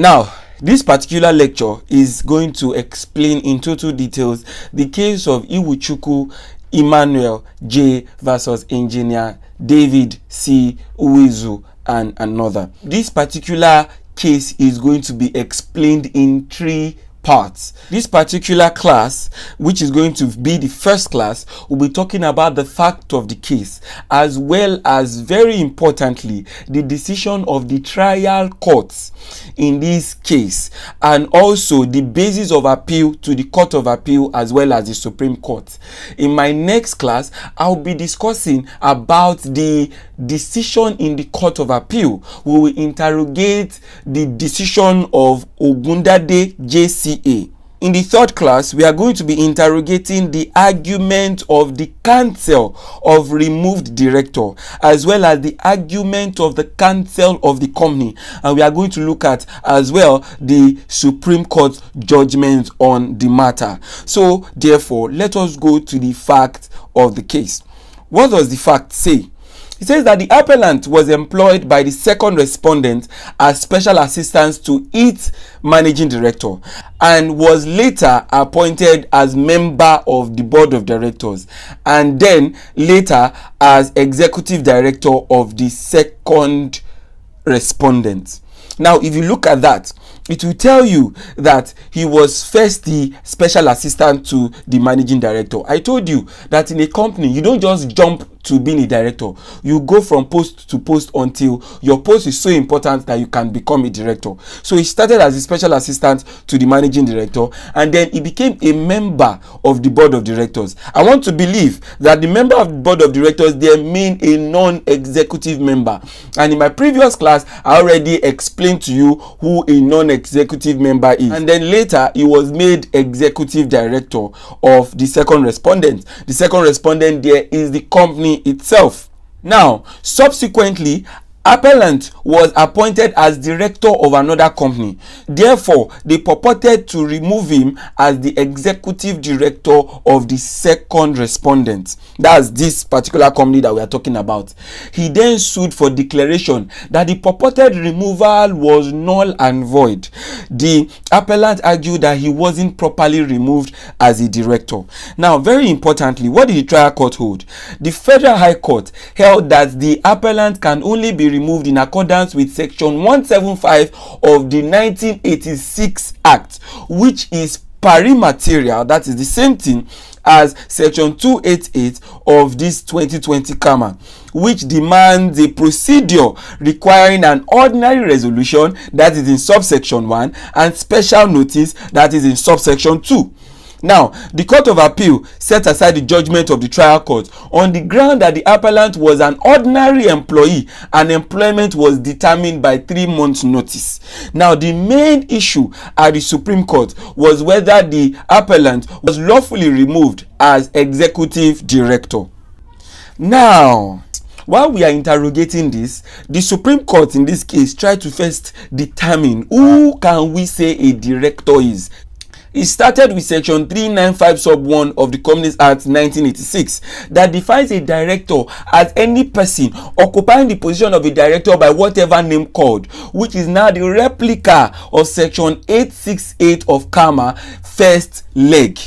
Now, this particular lecture is going to explain in total details the case of Iwuchukwu Emmanuel J versus engineer David C. Nwizu and another. This particular case is going to be explained in 3 parts. This particular class, which is going to be the first class, will be talking about the fact of the case, as well as, very importantly, the decision of the trial courts in this case, and also the basis of appeal to the Court of Appeal as well as the Supreme Court. In my next class, I'll be discussing about the decision in the Court of Appeal. We will interrogate the decision of Ogundade JCA. In the third class, we are going to be interrogating the argument of the counsel of removed director, as well as the argument of the counsel of the company, and we are going to look at as well the Supreme Court judgment on the matter. So therefore, let us go to the fact of the case. What does the fact say? It says that the appellant was employed by the second respondent as special assistant to its managing director and was later appointed as member of the board of directors and then later as executive director of the second respondent. Now, if you look at that, it will tell you that he was first the special assistant to the managing director. I told you that in a company, you don't just jump to being a director. You go from post to post until your post is so important that you can become a director. So he started as a special assistant to the managing director, and then he became a member of the board of directors. I want to believe that the member of the board of directors there mean a non-executive member. And in my previous class, I already explained to you who a non-executive member is. And then later, he was made executive director of the second respondent. The second respondent there is the company itself. Now, subsequently, appellant was appointed as director of another company. Therefore, they purported to remove him as the executive director of the second respondent. That's this particular company that we are talking about. He then sued for declaration that the purported removal was null and void. The appellant argued that he wasn't properly removed as a director. Now, very importantly, what did the trial court hold? The Federal High Court held that the appellant can only be removed in accordance with section 175 of the 1986 Act, which is pari material, that is the same thing as section 288 of this 2020 CAMA, which demands a procedure requiring an ordinary resolution, that is in subsection 1, and special notice, that is in subsection 2. Now, the Court of Appeal set aside the judgment of the trial court on the ground that the appellant was an ordinary employee and employment was determined by 3 months' notice. Now, the main issue at the Supreme Court was whether the appellant was lawfully removed as executive director. Now, while we are interrogating this, the Supreme Court in this case tried to first determine who can we say a director is. It started with section 395 sub 1 of the Companies Act 1986 that defines a director as any person occupying the position of a director by whatever name called, which is now the replica of section 868 of CAMA first leg.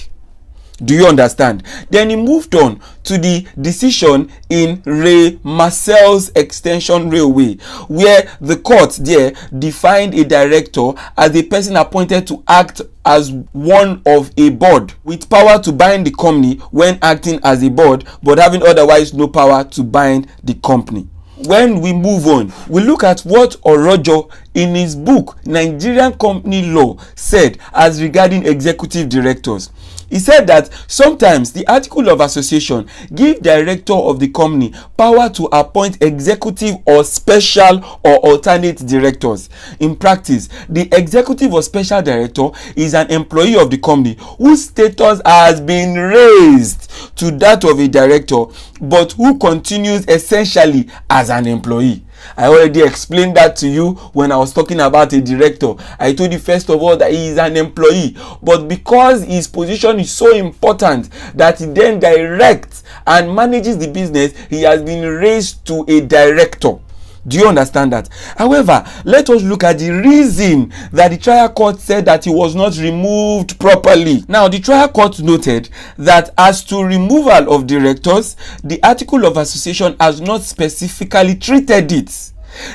Do you understand? Then he moved on to the decision in Ray Marcel's Extension Railway, where the court there defined a director as a person appointed to act as one of a board with power to bind the company when acting as a board, but having otherwise no power to bind the company. When we move on, we look at what Orojo in his book Nigerian Company Law said as regarding executive directors. He said that sometimes the Article of Association give director of the company power to appoint executive or special or alternate directors. In practice, the executive or special director is an employee of the company whose status has been raised to that of a director, but who continues essentially as an employee. I already explained that to you when I was talking about a director. I told you first of all that he is an employee, but because his position is so important that he then directs and manages the business, he has been raised to a director. Do you understand that? However, let us look at the reason that the trial court said that he was not removed properly. Now, the trial court noted that as to removal of directors, the article of association has not specifically treated it.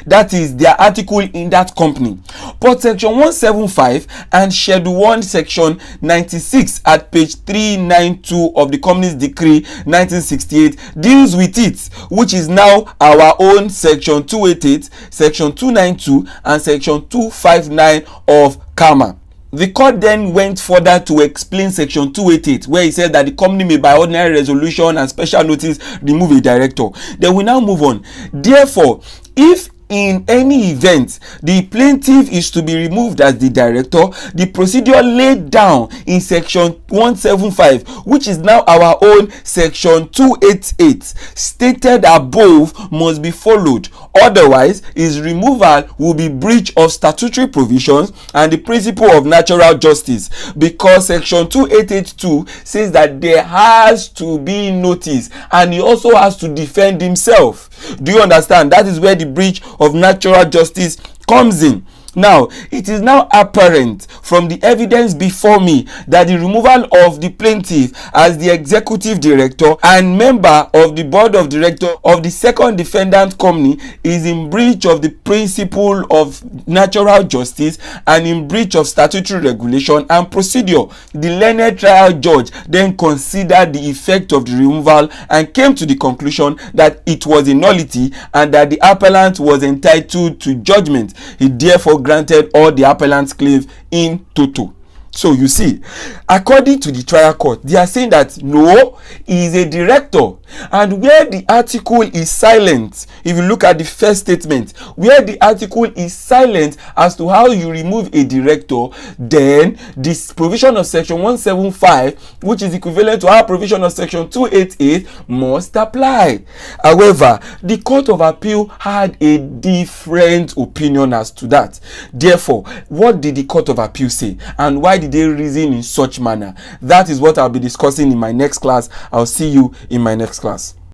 That is their article in that company. But section 175 and schedule 1 section 96 at page 392 of the company's decree 1968 deals with it, which is now our own section 288, section 292 and section 259 of CAMA. The court then went further to explain section 288, where he said that the company may by ordinary resolution and special notice remove a director. Then we now move on. Therefore, if in any event the plaintiff is to be removed as the director, the procedure laid down in section 175, which is now our own section 288, stated above, must be followed. Otherwise, his removal will be breach of statutory provisions and the principle of natural justice, because section 2882 says that there has to be notice and he also has to defend himself. Do you understand? That is where the breach of natural justice comes in. Now, it is now apparent from the evidence before me that the removal of the plaintiff as the executive director and member of the board of directors of the second defendant company is in breach of the principle of natural justice and in breach of statutory regulation and procedure. The learned trial judge then considered the effect of the removal and came to the conclusion that it was a nullity and that the appellant was entitled to judgment. He therefore granted all the appellant's claims in toto. So you see, according to the trial court, they are saying that no, he is a director, and where the article is silent, if you look at the first statement, where the article is silent as to how you remove a director, then this provision of section 175, which is equivalent to our provision of section 288, must apply. However, the Court of Appeal had a different opinion as to that. Therefore, what did the Court of Appeal say, and why did they reason in such manner? That is what I'll be discussing in my next class. I'll see you in my next class.